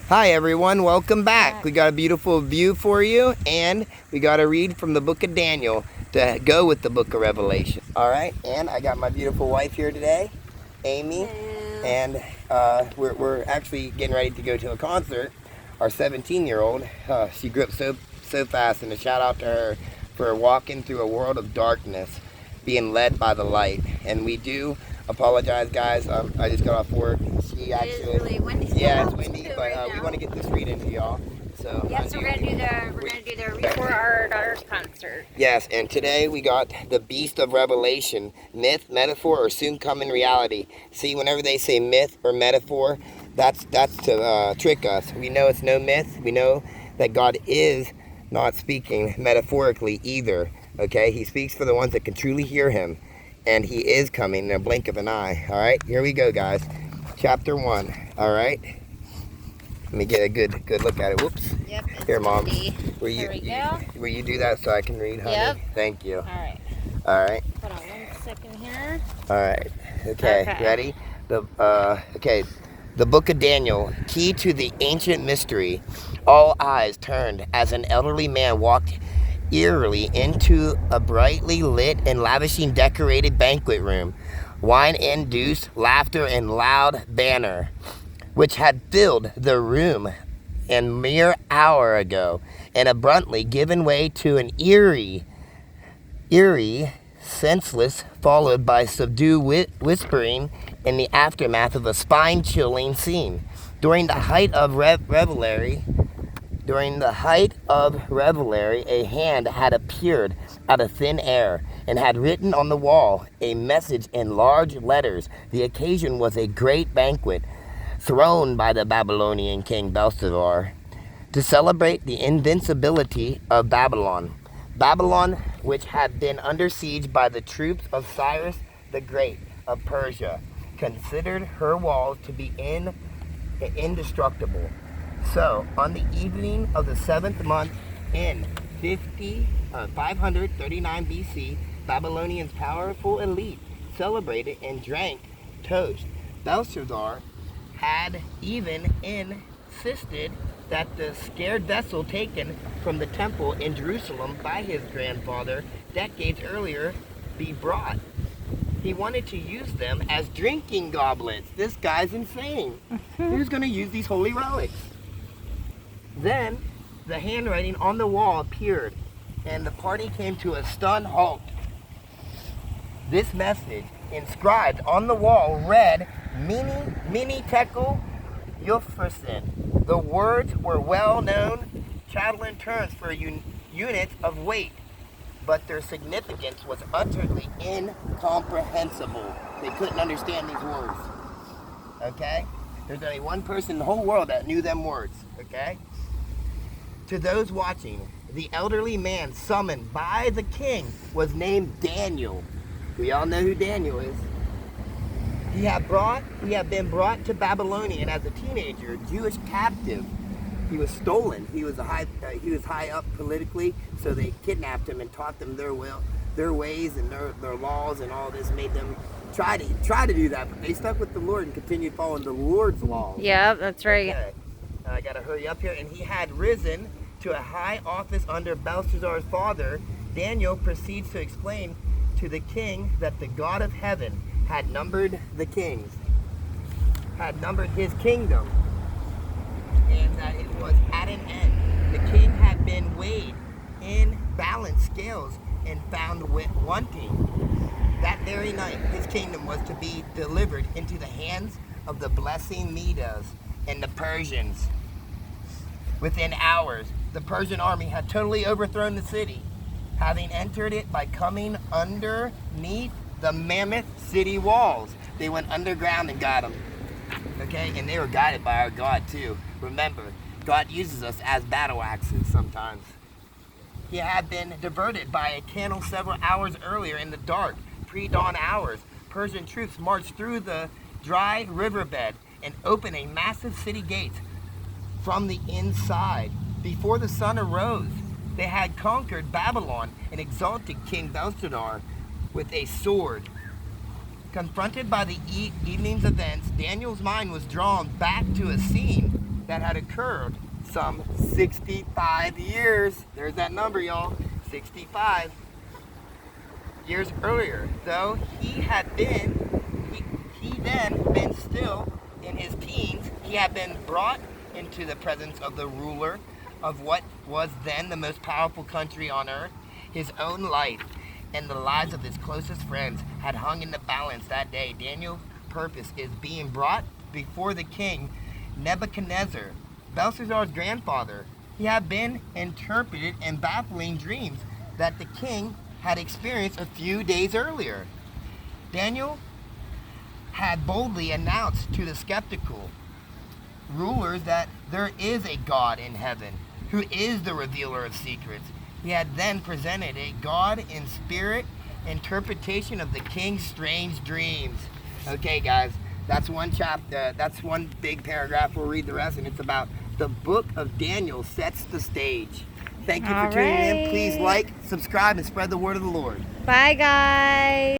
Hi everyone, welcome back. We got a beautiful view for you, and we got to read from the book of Daniel to go with the book of Revelation. All right, and I got my beautiful wife here today, Amy, and we're actually getting ready to go to a concert. Our 17-year-old, she grew up so fast, and a shout out to her for walking through a world of darkness, being led by the light. And we do apologize, guys. I just got off work. She actually, it is really windy. Yeah, it's windy, but we want to get this read into y'all. So yes, we're gonna do the read for our daughter's concert. Yes, and today we got the Beast of Revelation, myth, metaphor, or soon coming reality. See, whenever they say myth or metaphor, that's to trick us. We know it's no myth. We know that God is not speaking metaphorically either. Okay, He speaks for the ones that can truly hear Him, and He is coming in a blink of an eye. All right, here we go, guys. Chapter 1. All right. Let me get a good look at it. Whoops. Yep. Here, Mom. Will you do that so I can read, honey? Yep. Thank you. All right. All right. Hold on 1 second here. All right. Okay. Ready? The book of Daniel, key to the ancient mystery. All eyes turned as an elderly man walked eerily into a brightly lit and lavishly decorated banquet room. Wine-induced laughter and loud banter, which had filled the room a mere hour ago, and abruptly given way to an eerie, senseless, followed by subdued whispering in the aftermath of a spine-chilling scene. During the height of revelry, a hand had appeared out of thin air and had written on the wall a message in large letters. The occasion was a great banquet thrown by the Babylonian king Belshazzar to celebrate the invincibility of Babylon. Babylon, which had been under siege by the troops of Cyrus the Great of Persia, considered her walls to be indestructible. So, on the evening of the 7th month in 539 BC, Babylonians' powerful elite celebrated and drank toast. Belshazzar had even insisted that the scared vessel taken from the temple in Jerusalem by his grandfather decades earlier be brought. He wanted to use them as drinking goblets. This guy's insane. Who's going to use these holy relics? Then the handwriting on the wall appeared, and the party came to a stunned halt. This message, inscribed on the wall, read, Mene Tekel Upharsin. The words were well-known Chaldean terms for units of weight, but their significance was utterly incomprehensible. They couldn't understand these words. Okay? There's only one person in the whole world that knew them words. Okay? To those watching, the elderly man summoned by the king was named Daniel. We all know who Daniel is. He had been brought to Babylonian as a teenager, Jewish captive. He was stolen. He was high up politically, so they kidnapped him and taught them their ways and their laws and all this, made them try to do that, but they stuck with the Lord and continued following the Lord's laws. Yeah, that's right. Okay. I gotta hurry up here. And he had risen to a high office under Belshazzar's father. Daniel proceeds to explain to the king that the God of heaven had numbered the kings, had numbered his kingdom, and that it was at an end. The king had been weighed in balanced scales and found wanting. That very night, his kingdom was to be delivered into the hands of the blessing Medes and the Persians. Within hours, the Persian army had totally overthrown the city, having entered it by coming underneath the mammoth city walls. They went underground and got them. Okay, and they were guided by our God too. Remember, God uses us as battle axes sometimes. He had been diverted by a candle several hours earlier in the dark, pre-dawn hours. Persian troops marched through the dry riverbed and opened a massive city gate from the inside. Before the sun arose, they had conquered Babylon and exalted King Belshazzar with a sword. Confronted by the evening's events, Daniel's mind was drawn back to a scene that had occurred some 65 years. There's that number, y'all. 65 years earlier. Though he then been still in his teens, he had been brought into the presence of the ruler of what was then the most powerful country on earth. His own life and the lives of his closest friends had hung in the balance that day. Daniel's purpose is being brought before the king Nebuchadnezzar, Belshazzar's grandfather. He had been interpreted in baffling dreams that the king had experienced a few days earlier. Daniel had boldly announced to the skeptical rulers that there is a God in heaven who is the revealer of secrets. He had then presented a God in spirit interpretation of the king's strange dreams. Okay, guys, that's one chapter. That's one big paragraph. We'll read the rest, and it's about the book of Daniel sets the stage. Thank you for tuning in. Please like, subscribe, and spread the word of the Lord. Bye, guys.